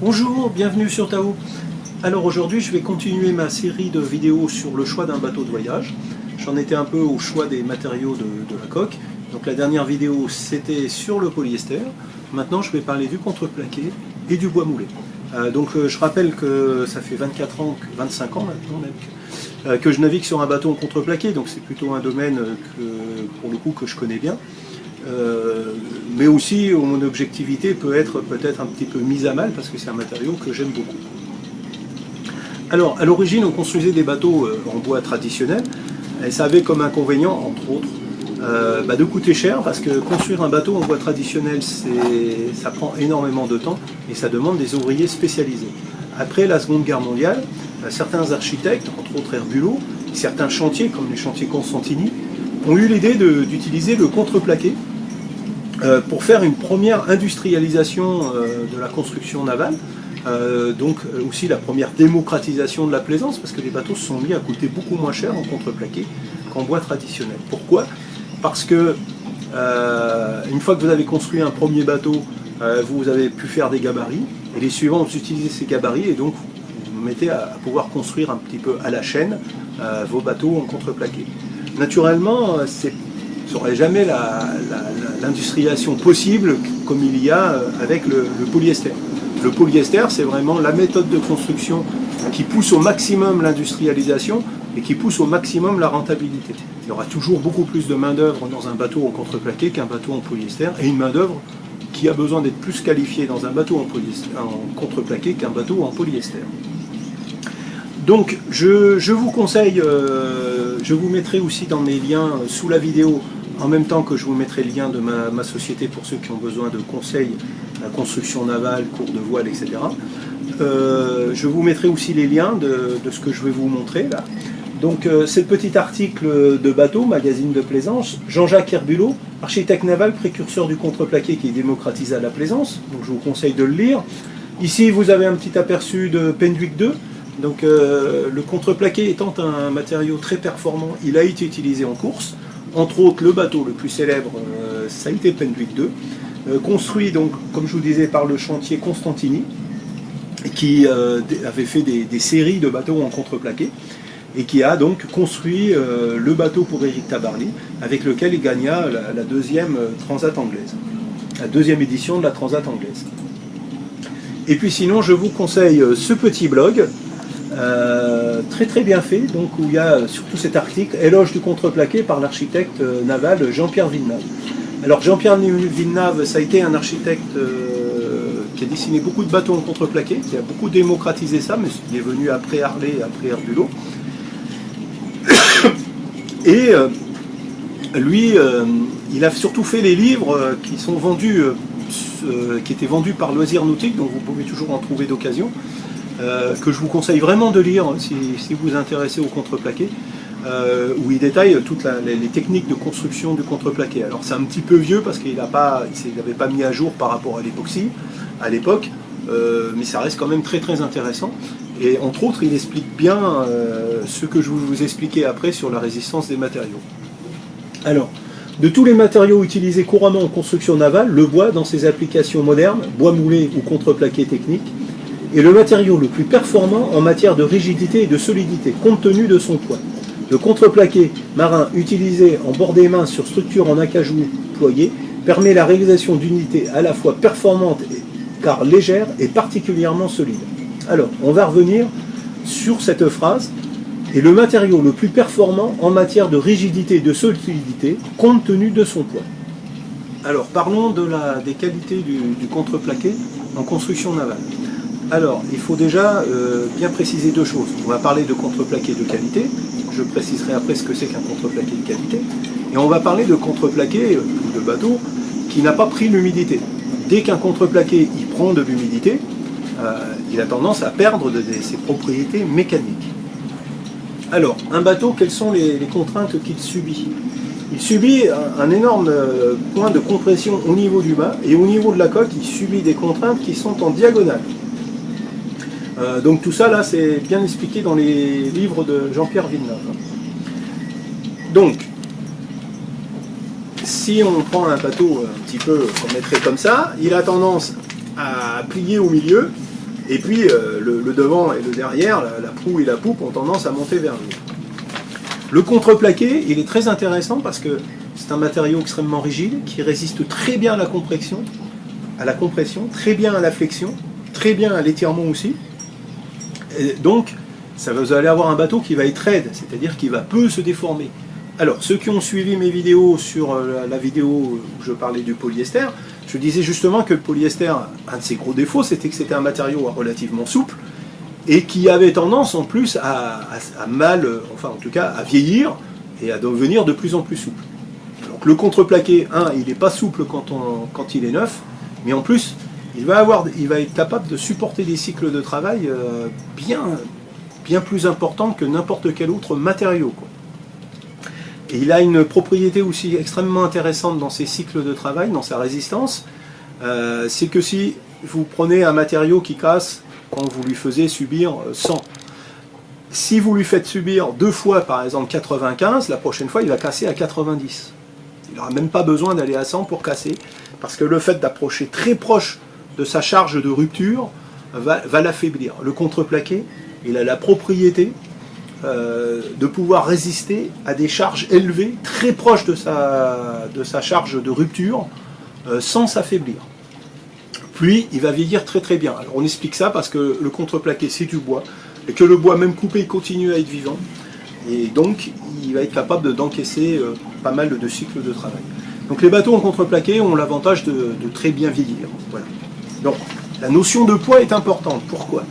Bonjour, bienvenue sur Tao. Alors aujourd'hui je vais continuer ma série de vidéos sur le choix d'un bateau de voyage. J'en étais un peu au choix des matériaux de la coque. Donc la dernière vidéo c'était sur le polyester. Maintenant je vais parler du contreplaqué et du bois moulé. Je rappelle que ça fait 24 ans, 25 ans maintenant même, que je navigue sur un bateau en contreplaqué, donc c'est plutôt un domaine pour le coup que je connais bien. Mais aussi mon objectivité peut être peut-être un petit peu mise à mal parce que c'est un matériau que j'aime beaucoup. Alors à l'origine on construisait des bateaux en bois traditionnel et ça avait comme inconvénient entre autres de coûter cher parce que construire un bateau en bois traditionnel ça prend énormément de temps et ça demande des ouvriers spécialisés. Après la Seconde Guerre mondiale, certains architectes, entre autres Herbulot, certains chantiers comme les chantiers Constantini, ont eu l'idée d'utiliser le contreplaqué pour faire une première industrialisation de la construction navale, aussi la première démocratisation de la plaisance, parce que les bateaux se sont mis à coûter beaucoup moins cher en contreplaqué qu'en bois traditionnel. Pourquoi? Parce que une fois que vous avez construit un premier bateau, vous avez pu faire des gabarits, et les suivants vous utilisez ces gabarits, et donc vous mettez à pouvoir construire un petit peu à la chaîne vos bateaux en contreplaqué. Naturellement, ça n'aurait jamais l'industrialisation possible comme il y a avec le polyester. Le polyester, c'est vraiment la méthode de construction qui pousse au maximum l'industrialisation et qui pousse au maximum la rentabilité. Il y aura toujours beaucoup plus de main-d'œuvre dans un bateau en contreplaqué qu'un bateau en polyester, et une main-d'œuvre qui a besoin d'être plus qualifiée dans un bateau en contreplaqué qu'un bateau en polyester. Donc je vous conseille, je vous mettrai aussi dans mes liens sous la vidéo, en même temps que je vous mettrai le lien de ma société pour ceux qui ont besoin de conseils, construction navale, cours de voile, etc. Je vous mettrai aussi les liens de ce que je vais vous montrer là. Donc c'est le petit article de bateau, magazine de plaisance, Jean-Jacques Herbulot, architecte naval, précurseur du contreplaqué qui démocratisa la plaisance. Donc je vous conseille de le lire. Ici vous avez un petit aperçu de Penduick 2. Donc le contreplaqué étant un matériau très performant, il a été utilisé en course. Entre autres, le bateau le plus célèbre, ça a été Penduick 2, construit donc, comme je vous disais, par le chantier Constantini, qui avait fait des séries de bateaux en contreplaqué, et qui a donc construit le bateau pour Éric Tabarly, avec lequel il gagna la deuxième Transat anglaise, la deuxième édition de la Transat anglaise. Et puis sinon, je vous conseille ce petit blog, très très bien fait, donc où il y a surtout cet article Éloge du contreplaqué par l'architecte naval Jean-Pierre Villeneuve. Alors Jean-Pierre Villeneuve, ça a été un architecte qui a dessiné beaucoup de bateaux en contreplaqué, qui a beaucoup démocratisé ça, mais il est venu après Harley et après Herbulot. Et lui, il a surtout fait les livres qui sont vendus, qui étaient vendus par Loisirs Nautiques, donc vous pouvez toujours en trouver d'occasion. Que je vous conseille vraiment de lire si vous vous intéressez au contreplaqué, où il détaille toutes les techniques de construction du contreplaqué. Alors c'est un petit peu vieux parce qu'il n'avait pas mis à jour par rapport à l'époxy à l'époque, mais ça reste quand même très très intéressant. Et entre autres, il explique bien ce que je vais vous expliquer après sur la résistance des matériaux. Alors, de tous les matériaux utilisés couramment en construction navale, le bois, dans ses applications modernes, bois moulé ou contreplaqué technique, est le matériau le plus performant en matière de rigidité et de solidité, compte tenu de son poids. Le contreplaqué marin utilisé en bord des mains sur structure en acajou ployé permet la réalisation d'unités à la fois performantes car légères et particulièrement solides. Alors, on va revenir sur cette phrase, est le matériau le plus performant en matière de rigidité et de solidité, compte tenu de son poids. Alors, parlons des qualités du contreplaqué en construction navale. Alors, il faut déjà bien préciser deux choses. On va parler de contreplaqué de qualité, je préciserai après ce que c'est qu'un contreplaqué de qualité, et on va parler de contreplaqué de bateau qui n'a pas pris l'humidité. Dès qu'un contreplaqué il prend de l'humidité, il a tendance à perdre ses propriétés mécaniques. Alors, un bateau, quelles sont les contraintes qu'il subit? Il subit un énorme point de compression au niveau du mât, et au niveau de la coque, il subit des contraintes qui sont en diagonale. Donc tout ça, là, c'est bien expliqué dans les livres de Jean-Pierre Villeneuve. Donc, si on prend un bateau un petit peu qu'on mettrait comme ça, il a tendance à plier au milieu, Et puis le devant et le derrière, la proue et la poupe ont tendance à monter vers le haut. Le contreplaqué, il est très intéressant parce que c'est un matériau extrêmement rigide qui résiste très bien à la compression, très bien à la flexion, très bien à l'étirement aussi. Et donc, vous allez avoir un bateau qui va être raide, c'est-à-dire qui va peu se déformer. Alors, ceux qui ont suivi mes vidéos sur la vidéo où je parlais du polyester, je disais justement que le polyester, un de ses gros défauts, c'était que c'était un matériau relativement souple et qui avait tendance en plus à enfin en tout cas à vieillir et à devenir de plus en plus souple. Donc le contreplaqué, il n'est pas souple quand il est neuf, mais en plus, il va être capable de supporter des cycles de travail bien plus importants que n'importe quel autre matériau, quoi. Et il a une propriété aussi extrêmement intéressante dans ses cycles de travail, dans sa résistance, c'est que si vous prenez un matériau qui casse quand vous lui faisiez subir 100, si vous lui faites subir 2 fois par exemple 95, la prochaine fois il va casser à 90. Il n'aura même pas besoin d'aller à 100 pour casser, parce que le fait d'approcher très proche de sa charge de rupture va l'affaiblir. Le contreplaqué, il a la propriété de pouvoir résister à des charges élevées, très proches de sa charge de rupture, sans s'affaiblir. Puis, il va vieillir très très bien. Alors, on explique ça parce que le contreplaqué, c'est du bois, et que le bois, même coupé, il continue à être vivant. Et donc, il va être capable d'encaisser pas mal de cycles de travail. Donc, les bateaux en contreplaqué ont l'avantage de très bien vieillir. Voilà. Donc, la notion de poids est importante. Pourquoi ?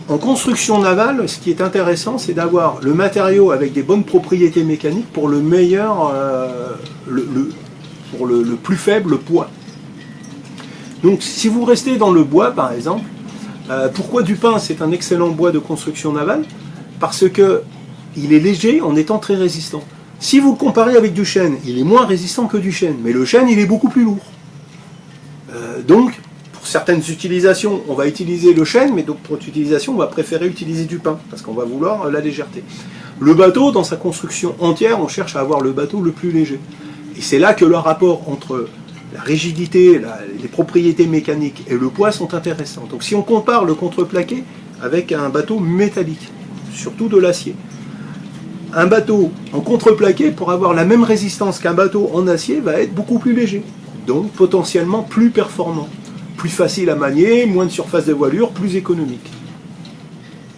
En construction navale, ce qui est intéressant, c'est d'avoir le matériau avec des bonnes propriétés mécaniques pour le meilleur, pour le plus faible poids. Donc si vous restez dans le bois par exemple, pourquoi du pin c'est un excellent bois de construction navale? Parce que il est léger en étant très résistant. Si vous le comparez avec du chêne, il est moins résistant que du chêne, mais le chêne il est beaucoup plus lourd. Donc pour certaines utilisations, on va utiliser le chêne, mais d'autres utilisations, on va préférer utiliser du pin, parce qu'on va vouloir la légèreté. Le bateau, dans sa construction entière, on cherche à avoir le bateau le plus léger. Et c'est là que le rapport entre la rigidité, les propriétés mécaniques et le poids sont intéressants. Donc si on compare le contreplaqué avec un bateau métallique, surtout de l'acier, un bateau en contreplaqué, pour avoir la même résistance qu'un bateau en acier, va être beaucoup plus léger, donc potentiellement plus performant. Plus facile à manier, moins de surface de voilure, plus économique.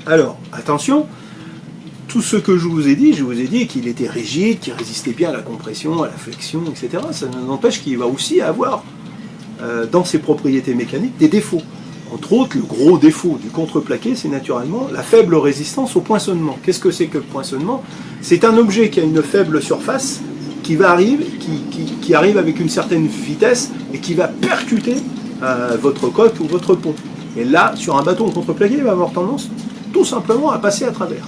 Alors, attention, tout ce que je vous ai dit qu'il était rigide, qu'il résistait bien à la compression, à la flexion, etc. Ça n'empêche qu'il va aussi avoir, dans ses propriétés mécaniques, des défauts. Entre autres, le gros défaut du contreplaqué, c'est naturellement la faible résistance au poinçonnement. Qu'est-ce que c'est que le poinçonnement? C'est un objet qui a une faible surface, qui arrive avec une certaine vitesse et qui va percuter votre coque ou votre pont. Et là, sur un bateau en contreplaqué, il va avoir tendance tout simplement à passer à travers.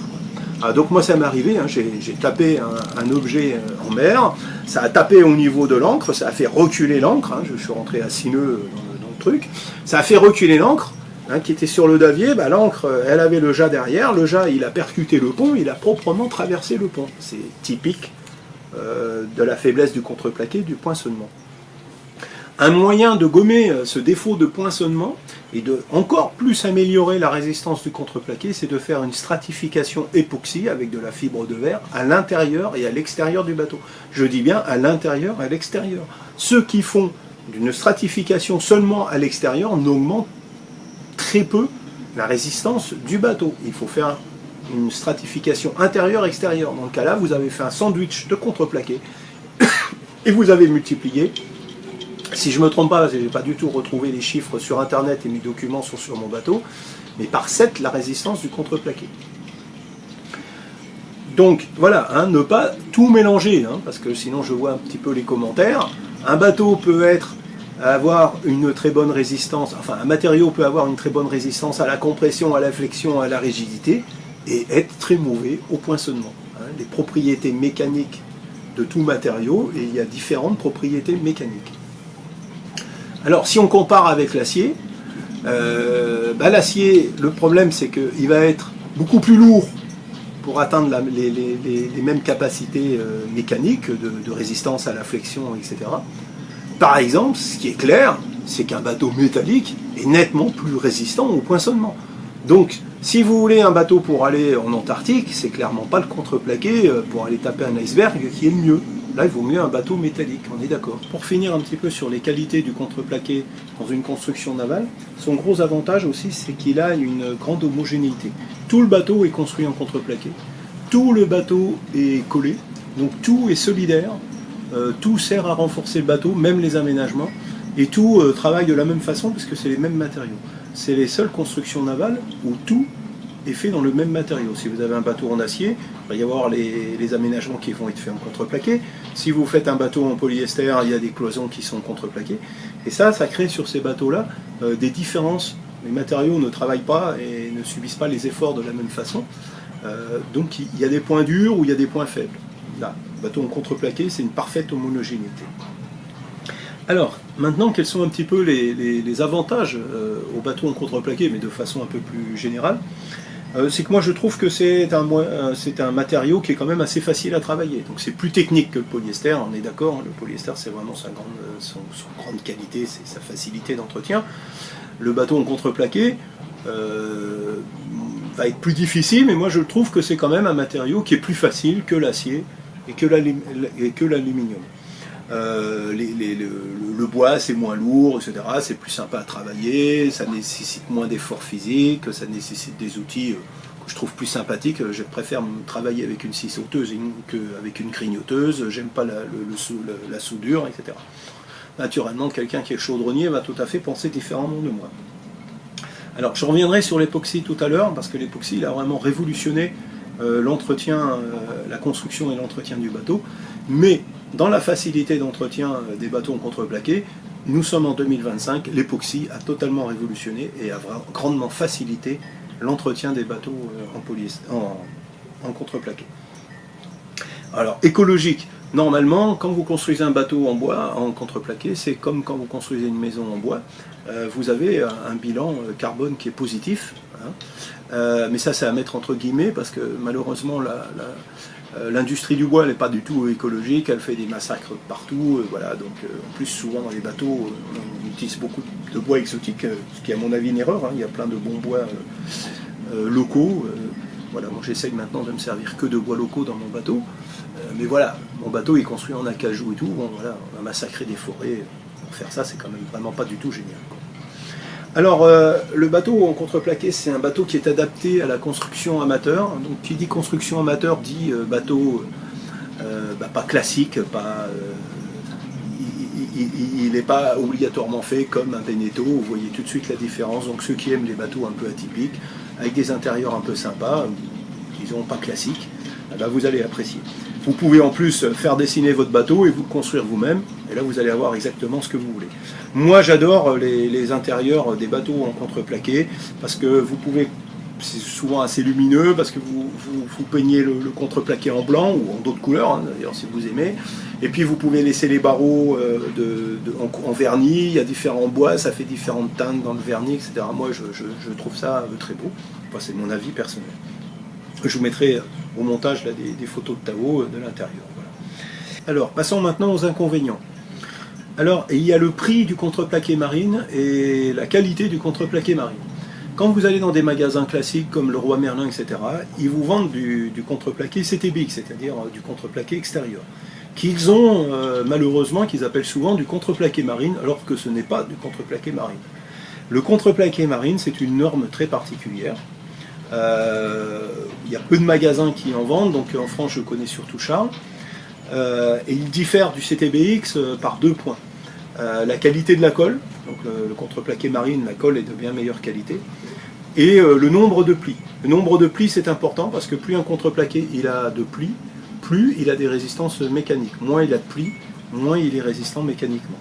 Donc moi ça m'est arrivé, j'ai tapé un objet en mer, ça a tapé au niveau de l'ancre, ça a fait reculer l'ancre, je suis rentré à 6 nœuds dans le truc, ça a fait reculer l'ancre, qui était sur le davier, l'ancre elle avait le jas derrière, le jas il a percuté le pont, il a proprement traversé le pont. C'est typique de la faiblesse du contreplaqué, du poinçonnement. Un moyen de gommer ce défaut de poinçonnement et de encore plus améliorer la résistance du contreplaqué, c'est de faire une stratification époxy avec de la fibre de verre à l'intérieur et à l'extérieur du bateau. Je dis bien à l'intérieur et à l'extérieur. Ceux qui font d'une stratification seulement à l'extérieur n'augmentent très peu la résistance du bateau. Il faut faire une stratification intérieure-extérieure. Dans le cas là, vous avez fait un sandwich de contreplaqué et vous avez multiplié. Si je ne me trompe pas, parce que je n'ai pas du tout retrouvé les chiffres sur internet et mes documents sont sur mon bateau, mais par 7 la résistance du contreplaqué. Donc voilà, ne pas tout mélanger, parce que sinon je vois un petit peu les commentaires. Un bateau peut avoir une très bonne résistance, enfin un matériau peut avoir une très bonne résistance à la compression, à la flexion, à la rigidité, et être très mauvais au poinçonnement. Les propriétés mécaniques de tout matériau, et il y a différentes propriétés mécaniques. Alors si on compare avec l'acier, l'acier, le problème c'est qu'il va être beaucoup plus lourd pour atteindre les mêmes capacités mécaniques de résistance à la flexion, etc. Par exemple, ce qui est clair, c'est qu'un bateau métallique est nettement plus résistant au poinçonnement. Donc, si vous voulez un bateau pour aller en Antarctique, c'est clairement pas le contreplaqué pour aller taper un iceberg qui est le mieux. Là, il vaut mieux un bateau métallique, on est d'accord. Pour finir un petit peu sur les qualités du contreplaqué dans une construction navale, son gros avantage aussi, c'est qu'il a une grande homogénéité. Tout le bateau est construit en contreplaqué, tout le bateau est collé, donc tout est solidaire, tout sert à renforcer le bateau, même les aménagements, et tout travaille de la même façon parce que c'est les mêmes matériaux. C'est les seules constructions navales où tout est fait dans le même matériau. Si vous avez un bateau en acier, il va y avoir les aménagements qui vont être faits en contreplaqué. Si vous faites un bateau en polyester, il y a des cloisons qui sont contreplaquées. Et ça crée sur ces bateaux-là des différences. Les matériaux ne travaillent pas et ne subissent pas les efforts de la même façon. Donc il y a des points durs ou il y a des points faibles. Là, le bateau en contreplaqué, c'est une parfaite homogénéité. Alors, maintenant, quels sont un petit peu les avantages au bateau en contreplaqué, mais de façon un peu plus générale, c'est que moi je trouve que c'est un matériau qui est quand même assez facile à travailler. Donc c'est plus technique que le polyester, on est d'accord, hein, le polyester c'est vraiment son grande qualité, c'est sa facilité d'entretien. Le bateau en contreplaqué va être plus difficile, mais moi je trouve que c'est quand même un matériau qui est plus facile que l'acier et que l'aluminium. Le bois c'est moins lourd, etc. C'est plus sympa à travailler, ça nécessite moins d'efforts physiques, ça nécessite des outils que je trouve plus sympathiques. Je préfère travailler avec une scie sauteuse qu'avec une grignoteuse, j'aime pas la soudure, etc. Naturellement, quelqu'un qui est chaudronnier va tout à fait penser différemment de moi. Alors, je reviendrai sur l'époxy tout à l'heure, parce que l'époxy il a vraiment révolutionné l'entretien, la construction et l'entretien du bateau, mais dans la facilité d'entretien des bateaux en contreplaqué, nous sommes en 2025, l'époxy a totalement révolutionné et a grandement facilité l'entretien des bateaux en contreplaqué. Alors, écologique, normalement, quand vous construisez un bateau en bois, en contreplaqué, c'est comme quand vous construisez une maison en bois, vous avez un bilan carbone qui est positif, hein. Mais ça c'est à mettre entre guillemets, parce que malheureusement l'industrie du bois n'est pas du tout écologique, elle fait des massacres partout, voilà, donc en plus souvent dans les bateaux on utilise beaucoup de bois exotique, ce qui est à mon avis une erreur, hein. Il y a plein de bons bois locaux, voilà, moi j'essaye maintenant de me servir que de bois locaux dans mon bateau, mais voilà, mon bateau est construit en acajou et tout, bon voilà, on va massacrer des forêts, pour faire ça c'est quand même vraiment pas du tout génial, quoi. Alors, le bateau en contreplaqué, c'est un bateau qui est adapté à la construction amateur. Donc, qui dit construction amateur dit bateau pas classique, il n'est pas obligatoirement fait comme un Beneteau. Vous voyez tout de suite la différence. Donc, ceux qui aiment les bateaux un peu atypiques, avec des intérieurs un peu sympas, disons pas classiques, vous allez apprécier. Vous pouvez en plus faire dessiner votre bateau et vous le construire vous-même, et là vous allez avoir exactement ce que vous voulez. Moi j'adore les intérieurs des bateaux en contreplaqué, parce que vous pouvez, c'est souvent assez lumineux, parce que vous peignez le contreplaqué en blanc ou en d'autres couleurs, hein, d'ailleurs si vous aimez, et puis vous pouvez laisser les barreaux en vernis, il y a différents bois, ça fait différentes teintes dans le vernis, etc. Moi je trouve ça très beau, enfin, c'est mon avis personnel. Je vous mettrai au montage là, des photos de Tao de l'intérieur. Voilà. Alors, passons maintenant aux inconvénients. Alors, il y a le prix du contreplaqué marine et la qualité du contreplaqué marine. Quand vous allez dans des magasins classiques comme Leroy Merlin, etc., ils vous vendent du contreplaqué CTBX, c'est-à-dire du contreplaqué extérieur, qu'ils ont malheureusement, qu'ils appellent souvent du contreplaqué marine, alors que ce n'est pas du contreplaqué marine. Le contreplaqué marine, c'est une norme très particulière. Il y a peu de magasins qui en vendent, donc en France je connais surtout Charles, et il diffère du CTBX par 2 points. La qualité de la colle, donc le contreplaqué marine, la colle est de bien meilleure qualité, et le nombre de plis. Le nombre de plis c'est important parce que plus un contreplaqué il a de plis, plus il a des résistances mécaniques. Moins il a de plis, moins il est résistant mécaniquement.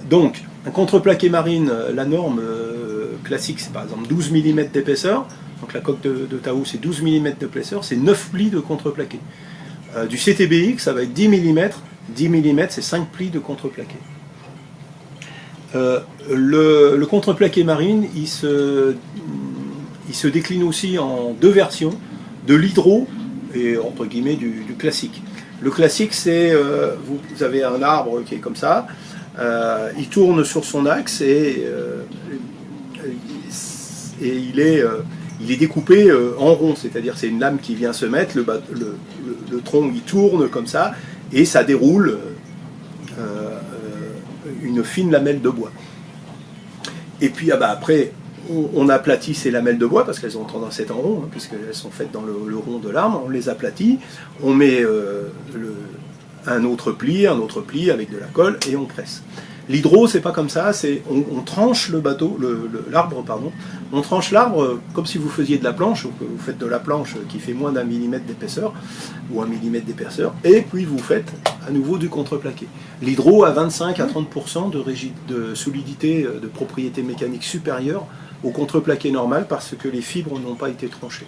Donc, un contreplaqué marine, la norme classique, c'est par exemple 12 mm d'épaisseur. Donc la coque de Tao, c'est 12 mm d'épaisseur, c'est 9 plis de contreplaqué. Du CTBX, ça va être 10 mm. 10 mm, c'est 5 plis de contreplaqué. Le contreplaqué marine, il se décline aussi en 2 versions, de l'hydro et entre guillemets du classique. Le classique, c'est vous avez un arbre qui est comme ça, il tourne sur son axe et il est découpé en rond, c'est-à-dire c'est une lame qui vient se mettre, le tronc il tourne comme ça, et ça déroule une fine lamelle de bois. Et puis après, on aplatit ces lamelles de bois, parce qu'elles ont tendance à être en rond, hein, puisqu'elles sont faites dans le rond de l'arbre, on les aplatit, on met un autre pli avec de la colle, et on presse. L'hydro, c'est pas comme ça, on tranche l'arbre, on tranche l'arbre comme si vous faisiez de la planche, ou que vous faites de la planche qui fait moins d'1 millimètre d'épaisseur, ou 1 millimètre d'épaisseur, et puis vous faites à nouveau du contreplaqué. L'hydro a 25 à 30% de solidité, de propriété mécanique supérieure au contreplaqué normal, parce que les fibres n'ont pas été tranchées.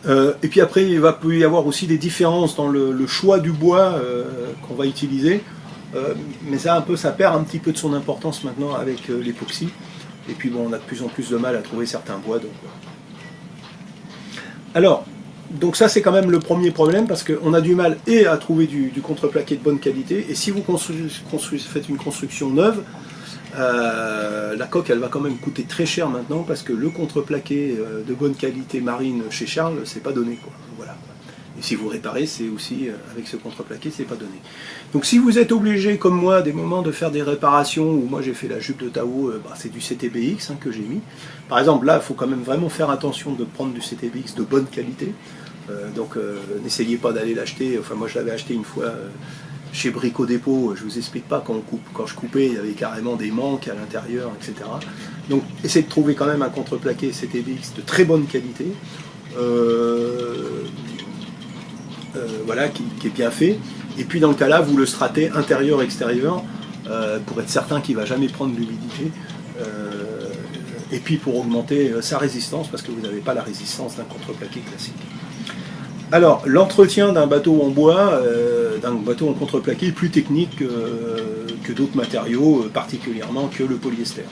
Et puis après, il va y avoir aussi des différences dans le choix du bois qu'on va utiliser. Mais ça perd un petit peu de son importance maintenant avec l'époxy. Et puis bon, on a de plus en plus de mal à trouver certains bois. Alors, ça c'est quand même le premier problème, parce qu'on a du mal à trouver du contreplaqué de bonne qualité. Et si vous faites une construction neuve, la coque elle va quand même coûter très cher maintenant, parce que le contreplaqué de bonne qualité marine chez Charles, c'est pas donné, quoi. Voilà. Et si vous réparez, c'est aussi, avec ce contreplaqué, c'est pas donné. Donc si vous êtes obligé, comme moi, à des moments de faire des réparations, ou moi j'ai fait la jupe de Tao, c'est du CTBX que j'ai mis. Par exemple, là, il faut quand même vraiment faire attention de prendre du CTBX de bonne qualité. N'essayez pas d'aller l'acheter. Enfin, moi je l'avais acheté une fois chez Brico Dépôt, je vous explique pas, quand je coupais, il y avait carrément des manques à l'intérieur, etc. Donc essayez de trouver quand même un contreplaqué CTBX de très bonne qualité. Voilà, qui est bien fait, et puis dans le cas là vous le stratez intérieur-extérieur pour être certain qu'il ne va jamais prendre l'humidité, et puis pour augmenter sa résistance, parce que vous n'avez pas la résistance d'un contreplaqué classique. Alors l'entretien d'un bateau en bois, d'un bateau en contreplaqué est plus technique que d'autres matériaux, particulièrement que le polyester.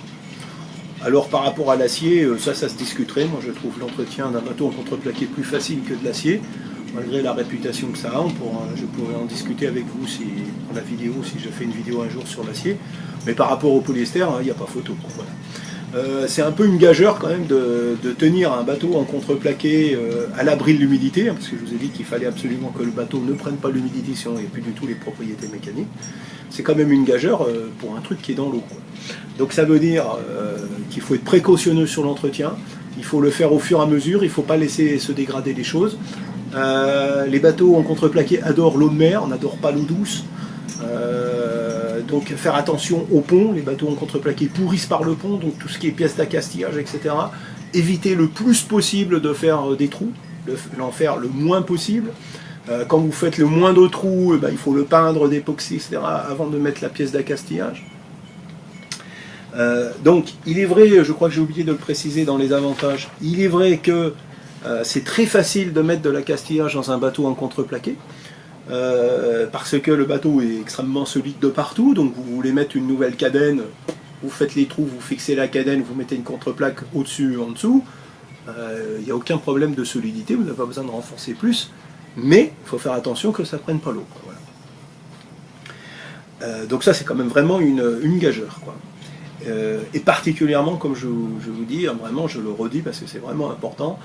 Alors par rapport à l'acier, ça se discuterait. Moi je trouve l'entretien d'un bateau en contreplaqué plus facile que de l'acier, malgré la réputation que ça a. Je pourrais en discuter avec vous dans la vidéo, si je fais une vidéo un jour sur l'acier. Mais par rapport au polyester, il n'y a pas photo. Voilà. C'est un peu une gageure quand même de tenir un bateau en contreplaqué à l'abri de l'humidité, parce que je vous ai dit qu'il fallait absolument que le bateau ne prenne pas l'humidité, sinon il n'y a plus du tout les propriétés mécaniques. C'est quand même une gageure pour un truc qui est dans l'eau. Donc ça veut dire qu'il faut être précautionneux sur l'entretien, il faut le faire au fur et à mesure, il ne faut pas laisser se dégrader les choses. Les bateaux en contreplaqué adorent l'eau de mer, on n'adore pas l'eau douce. Donc faire attention au pont, les bateaux en contreplaqué pourrissent par le pont, donc tout ce qui est pièces d'accastillage, etc. Évitez le plus possible de faire des trous, d'en faire le moins possible. Quand vous faites le moins de trous, il faut le peindre d'époxy, etc. avant de mettre la pièce d'accastillage. Donc il est vrai, je crois que j'ai oublié de le préciser dans les avantages, il est vrai que c'est très facile de mettre de l'accastillage dans un bateau en contreplaqué, parce que le bateau est extrêmement solide de partout, donc vous voulez mettre une nouvelle cadène, vous faites les trous, vous fixez la cadène, vous mettez une contreplaque au-dessus, en dessous, il n'y a aucun problème de solidité, vous n'avez pas besoin de renforcer plus, mais il faut faire attention que ça ne prenne pas l'eau. Voilà. Donc ça c'est quand même vraiment une gageure, quoi. Et particulièrement, comme je vous dis, vraiment je le redis parce que c'est vraiment important,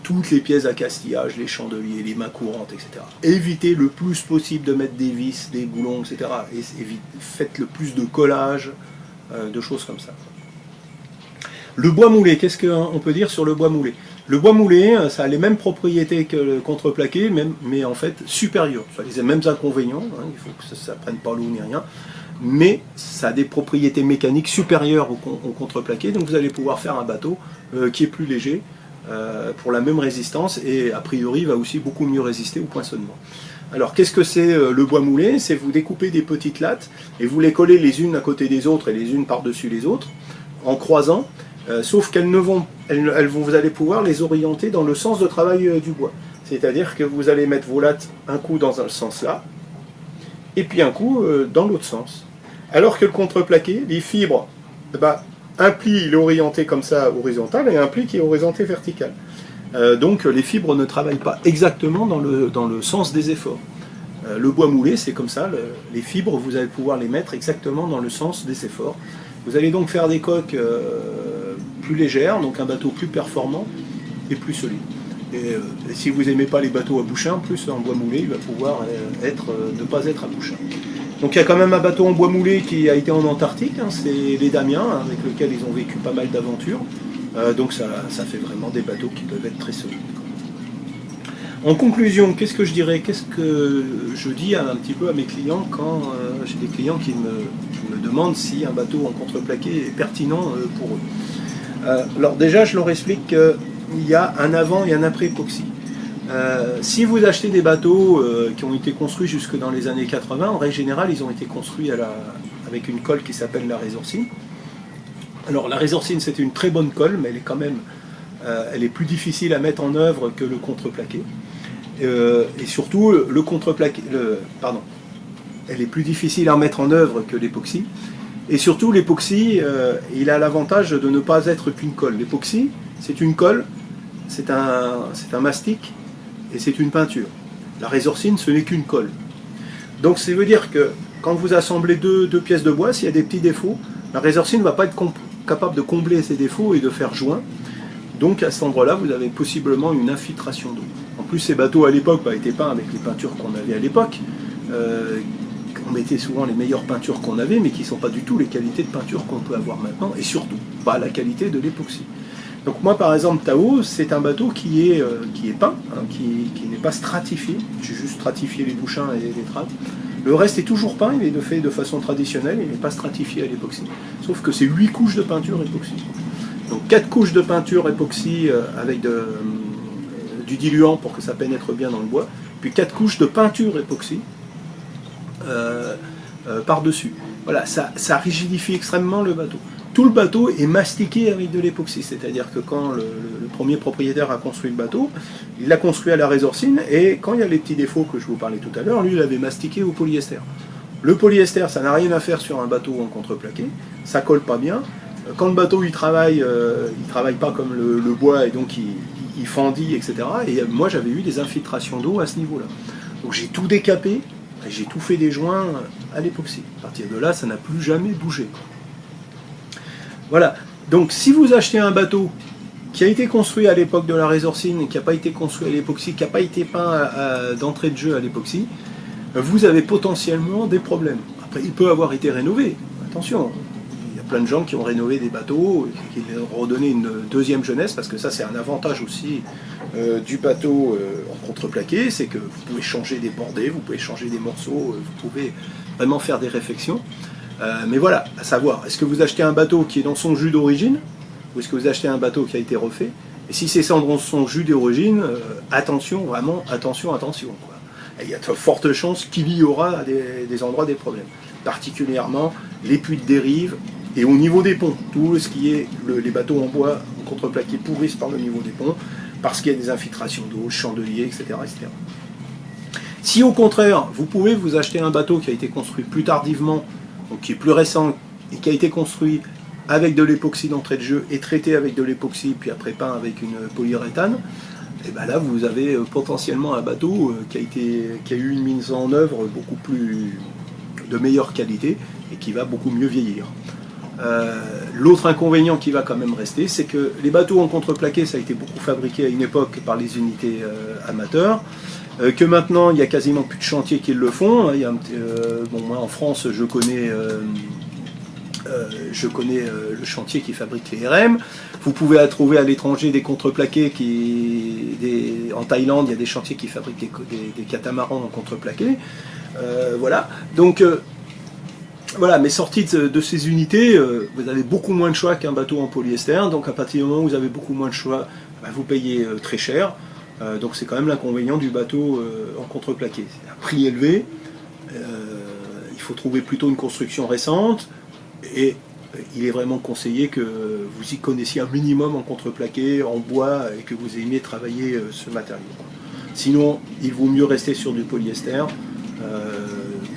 toutes les pièces d'accastillage, les chandeliers, les mains courantes, etc. Évitez le plus possible de mettre des vis, des boulons, etc. Et faites le plus de collage, de choses comme ça. Le bois moulé, qu'est-ce qu'on peut dire sur le bois moulé? Le bois moulé, ça a les mêmes propriétés que le contreplaqué, mais en fait supérieures. Ça a les mêmes inconvénients, hein, il faut que ça ne prenne pas l'eau ni rien, mais ça a des propriétés mécaniques supérieures au contreplaqué, donc vous allez pouvoir faire un bateau qui est plus léger, pour la même résistance, et a priori va aussi beaucoup mieux résister au poinçonnement. Alors qu'est-ce que c'est le bois moulé? C'est vous découpez des petites lattes, et vous les collez les unes à côté des autres, et les unes par-dessus les autres, en croisant, sauf qu'elles vous allez pouvoir les orienter dans le sens de travail du bois. C'est-à-dire que vous allez mettre vos lattes un coup dans un sens là, et puis un coup dans l'autre sens. Alors que le contreplaqué, les fibres, un pli il est orienté comme ça horizontal, et un pli qui est orienté vertical. Donc les fibres ne travaillent pas exactement dans le sens des efforts. Le bois moulé, c'est comme ça, les fibres, vous allez pouvoir les mettre exactement dans le sens des efforts. Vous allez donc faire des coques plus légères, donc un bateau plus performant et plus solide. Et si vous n'aimez pas les bateaux à bouchin, en plus en bois moulé, il va pouvoir ne pas être à bouchin. Donc il y a quand même un bateau en bois moulé qui a été en Antarctique, hein, c'est les Damiens, hein, avec lequel ils ont vécu pas mal d'aventures. Donc ça fait vraiment des bateaux qui peuvent être très solides. En conclusion, qu'est-ce que je dirais? Qu'est-ce que je dis un petit peu à mes clients quand j'ai des clients qui me demandent si un bateau en contreplaqué est pertinent pour eux? Alors déjà, je leur explique qu'il y a un avant et un après époxy. Si vous achetez des bateaux qui ont été construits jusque dans les années 80, en règle générale, ils ont été construits avec une colle qui s'appelle la résorcine. Alors la résorcine, c'est une très bonne colle, mais elle est quand même elle est plus difficile à mettre en œuvre que le contreplaqué. Et surtout, le contreplaqué, elle est plus difficile à mettre en œuvre que l'époxy. Et surtout, l'époxy, il a l'avantage de ne pas être qu'une colle. L'époxy, c'est une colle, c'est un mastic et c'est une peinture. La résorcine, ce n'est qu'une colle. Donc, ça veut dire que quand vous assemblez deux pièces de bois, s'il y a des petits défauts, la résorcine ne va pas être capable de combler ces défauts et de faire joint. Donc à cet endroit-là, vous avez possiblement une infiltration d'eau. En plus, ces bateaux à l'époque étaient peints avec les peintures qu'on avait à l'époque. On mettait souvent les meilleures peintures qu'on avait, mais qui ne sont pas du tout les qualités de peinture qu'on peut avoir maintenant, et surtout pas la qualité de l'époxy. Donc moi, par exemple, Tao, c'est un bateau qui est peint, hein, qui n'est pas stratifié. J'ai juste stratifié les bouchins et les trappes. Le reste est toujours peint, il est fait de façon traditionnelle, il n'est pas stratifié à l'époxy. Sauf que c'est 8 couches de peinture époxy. Donc 4 couches de peinture époxy avec du diluant pour que ça pénètre bien dans le bois, puis 4 couches de peinture époxy par-dessus. Voilà, ça rigidifie extrêmement le bateau. Tout le bateau est mastiqué avec de l'époxy, c'est-à-dire que quand le premier propriétaire a construit le bateau, il l'a construit à la résorcine, et quand il y a les petits défauts que je vous parlais tout à l'heure, lui il l'avait mastiqué au polyester. Le polyester, ça n'a rien à faire sur un bateau en contreplaqué, ça colle pas bien. Quand le bateau il travaille pas comme le bois, et donc il fendit, etc. Et moi j'avais eu des infiltrations d'eau à ce niveau-là. Donc j'ai tout décapé, et j'ai tout fait des joints à l'époxy. À partir de là, ça n'a plus jamais bougé. Voilà, donc si vous achetez un bateau qui a été construit à l'époque de la résorcine, qui n'a pas été construit à l'époxy, qui n'a pas été peint d'entrée de jeu à l'époxy, vous avez potentiellement des problèmes. Après, il peut avoir été rénové, attention, il y a plein de gens qui ont rénové des bateaux, qui ont redonné une deuxième jeunesse, parce que ça c'est un avantage aussi du bateau en contreplaqué, c'est que vous pouvez changer des bordées, vous pouvez changer des morceaux, vous pouvez vraiment faire des réfections. Mais voilà, à savoir, est-ce que vous achetez un bateau qui est dans son jus d'origine, ou est-ce que vous achetez un bateau qui a été refait? Et si c'est dans son jus d'origine, attention, vraiment, attention, attention, quoi. Et il y a de fortes chances qu'il y aura des endroits des problèmes. Particulièrement les puits de dérive et au niveau des ponts. Tout ce qui est les bateaux en bois en contreplaqué pourrissent par le niveau des ponts, parce qu'il y a des infiltrations d'eau, chandeliers, etc., etc. Si au contraire, vous pouvez vous acheter un bateau qui a été construit plus tardivement, donc qui est plus récent et qui a été construit avec de l'époxy d'entrée de jeu et traité avec de l'époxy puis après peint avec une polyuréthane, et ben là vous avez potentiellement un bateau qui a eu une mise en œuvre beaucoup plus de meilleure qualité et qui va beaucoup mieux vieillir. L'autre inconvénient qui va quand même rester, c'est que les bateaux en contreplaqué, ça a été beaucoup fabriqué à une époque par les unités amateurs, que maintenant il y a quasiment plus de chantiers qui le font. Il y a bon, moi en France je connais le chantier qui fabrique les RM. Vous pouvez trouver à l'étranger des contreplaqués en Thaïlande il y a des chantiers qui fabriquent des catamarans en contreplaqué. Voilà, donc voilà, mais sorti de ces unités, vous avez beaucoup moins de choix qu'un bateau en polyester, donc à partir du moment où vous avez beaucoup moins de choix, vous payez très cher. Donc c'est quand même l'inconvénient du bateau en contreplaqué. C'est un prix élevé, il faut trouver plutôt une construction récente, et il est vraiment conseillé que vous y connaissiez un minimum en contreplaqué, en bois, et que vous aimiez travailler ce matériau. Sinon, il vaut mieux rester sur du polyester,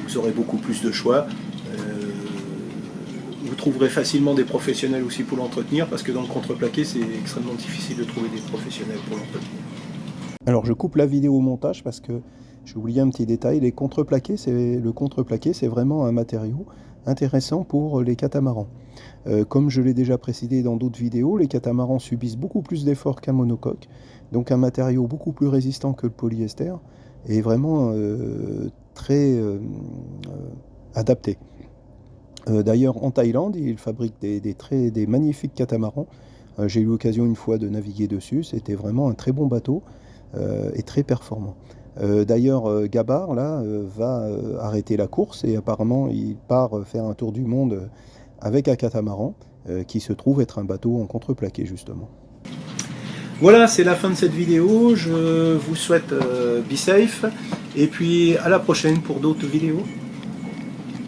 vous aurez beaucoup plus de choix. Vous trouverez facilement des professionnels aussi pour l'entretenir, parce que dans le contreplaqué, c'est extrêmement difficile de trouver des professionnels pour l'entretenir. Alors je coupe la vidéo au montage parce que J'ai oublié un petit détail, le contreplaqué, c'est vraiment un matériau intéressant pour les catamarans. Comme je l'ai déjà précisé dans d'autres vidéos, les catamarans subissent beaucoup plus d'efforts qu'un monocoque, donc un matériau beaucoup plus résistant que le polyester est vraiment très adapté. D'ailleurs, en Thaïlande, ils fabriquent des magnifiques catamarans. J'ai eu l'occasion une fois de naviguer dessus, c'était vraiment un très bon bateau et très performant. D'ailleurs, Gabar là, va arrêter la course et apparemment il part faire un tour du monde avec un catamaran qui se trouve être un bateau en contreplaqué justement. Voilà, c'est la fin de cette vidéo. Je vous souhaite be safe et puis à la prochaine pour d'autres vidéos.